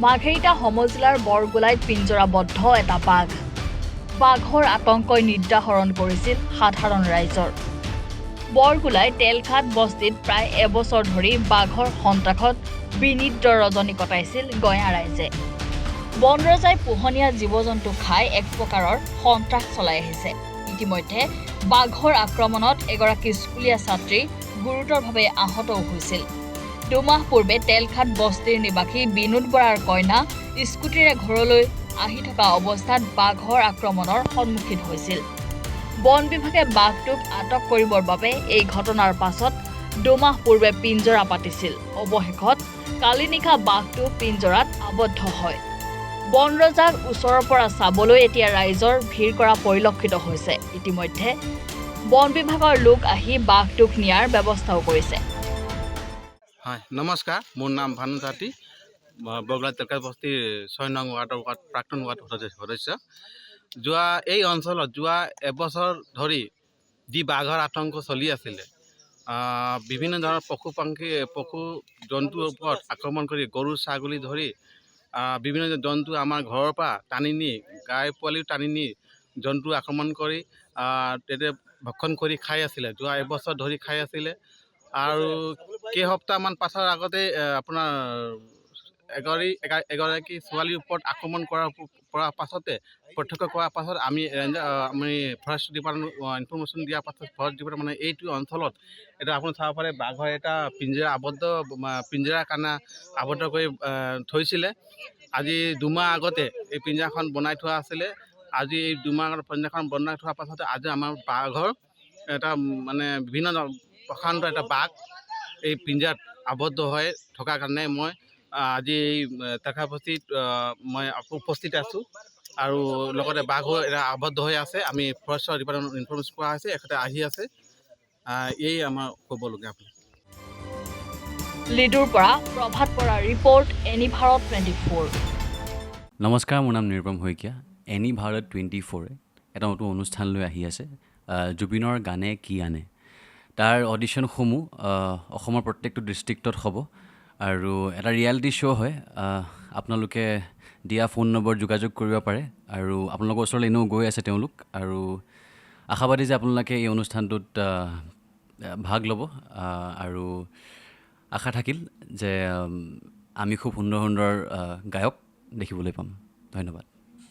মাৰ্ঘেৰিটা সমজিলাৰ বৰগোলাইত পিঞ্জৰাবদ্ধ এটা বাঘ। বাঘৰ আতংকই নিদ্ৰাহৰণ কৰিছিল সাধাৰণ ৰাইজৰ। বৰগোলাই তেলঘাট বস্তিত প্ৰায় এবছৰ ধৰি বাঘৰ সন্ত্ৰাসত বিনিদ্ৰ ৰজনী কটাইছিল গঞা ৰাইজে। বনৰজাই পোহনীয়া জীৱ-জন্তু খাই এক প্ৰকাৰৰ সন্ত্ৰাস চলাই আহিছে। ইতিমধ্যে বাঘৰ আক্ৰমণত এগৰাকী স্কুলীয়া ছাত্ৰী গুৰুতৰভাৱে আহতও হৈছিল। দুমাহ পূৰ্বে তেলঘাট বস্তিৰ নিবাসী বিনোদ বৰাৰ কন্যা স্কুটিৰে ঘৰলৈ আহি থকা অৱস্থাত বাঘৰ আক্ৰমণৰ সন্মুখীন হৈছিল। বন বিভাগে বাঘটোক আটক কৰিবৰ বাবে এই ঘটনাৰ পাছত দুমাহ পূৰ্বে পিঞ্জৰা পাতিছিল। অৱশেষত কালি নিশা বাঘটো পিঞ্জৰাত আবদ্ধ হয়। বনৰজাক ওচৰৰ পৰা চাবলৈ এতিয়া ৰাইজৰ ভিৰ কৰা পৰিলক্ষিত হৈছে। ইতিমধ্যে বন বিভাগৰ লোক আহি বাঘটোক নিয়াৰ ব্যৱস্থাও কৰিছে। হয়, নমস্কাৰ। মোৰ নাম ভানু জাতি, বৰগোলাই তেলঘাট বস্তিৰ 6 নং ৱাৰ্ডৰ প্ৰাক্তন ৱাৰ্ড সদস্য। এই অঞ্চলত যোৱা এবছৰ ধৰি যি বাঘৰ আতংক চলি আছিলে, বিভিন্ন ধৰণৰ পশু জন্তুৰ ওপৰত আক্ৰমণ কৰি গৰু ছাগলী ধৰি বিভিন্ন জন্তু আমাৰ ঘৰৰ পৰা টানি নি, গাই পোৱালিও টানি নি জন্তু আক্ৰমণ কৰি তেতিয়া ভক্ষণ কৰি খাই আছিলে। যোৱা এবছৰ ধৰি খাই আছিলে আৰু কেইসপ্তাহমান পাছৰ আগতে আপোনাৰ এগৰাকী ছোৱালীৰ ওপৰত আক্ৰমণ কৰাৰ পাছতে প্ৰত্যক্ষ কৰাৰ পাছত আমি ফৰেষ্ট ডিপাৰ্টমেণ্ট ইনফৰ্মেশ্যন দিয়াৰ পাছত ফৰেষ্ট ডিপাৰ্টমেণ্টে এইটো অঞ্চলত এটা আপুনি চাব পাৰে বাঘৰ এটা পিঞ্জৰা কানা আবদ্ধ কৰি থৈছিলে। আজি দুমাহ আগতে এই পিঞ্জৰাখন বনাই থোৱা আছিলে। আজি এই দুমাহ আগত পিঞ্জৰাখন বনাই থোৱাৰ পাছতে আজি আমাৰ বাঘৰ এটা বিভিন্ন প্ৰকাণ্ড এটা বাঘ এই পিঞ্জৰাত আবদ্ধ হৈ থকাৰ কাৰণে মই আজি এই তেলঘাট বস্তিত মই উপস্থিত আছোঁ আৰু লগতে বাঘো এটা আবদ্ধ হৈ আছে। আমি ফৰেষ্টৰ ডিপাৰ্টমেণ্টত ইনফৰ্মেশ্যন কৰা হৈছে, এখেতে আহি আছে। এই আমাৰ ক'বলগীয়া। লিডুৰ পৰা প্ৰভাত বৰা ৰিপৰ্ট, এনি ভাৰত 24। নমস্কাৰ, মোৰ নাম নিৰুপম শইকীয়া। এনি ভাৰত 24 এটা নতুন অনুষ্ঠান লৈ আহি আছে, জুবিনৰ গানে কি আনে। তাৰ অডিশ্যনসমূহ অসমৰ প্ৰত্যেকটো ডিষ্ট্ৰিক্টত হ'ব আৰু এটা ৰিয়েলিটি শ্ব' হয়। আপোনালোকে দিয়া ফোন নম্বৰ যোগাযোগ কৰিব পাৰে আৰু আপোনালোকৰ ওচৰলৈ এনেও গৈ আছে তেওঁলোক, আৰু আশাবাদী যে আপোনালোকে এই অনুষ্ঠানটোত ভাগ ল'ব আৰু আশা থাকিল যে আমি খুব সুন্দৰ সুন্দৰ গায়ক দেখিবলৈ পাম। ধন্যবাদ।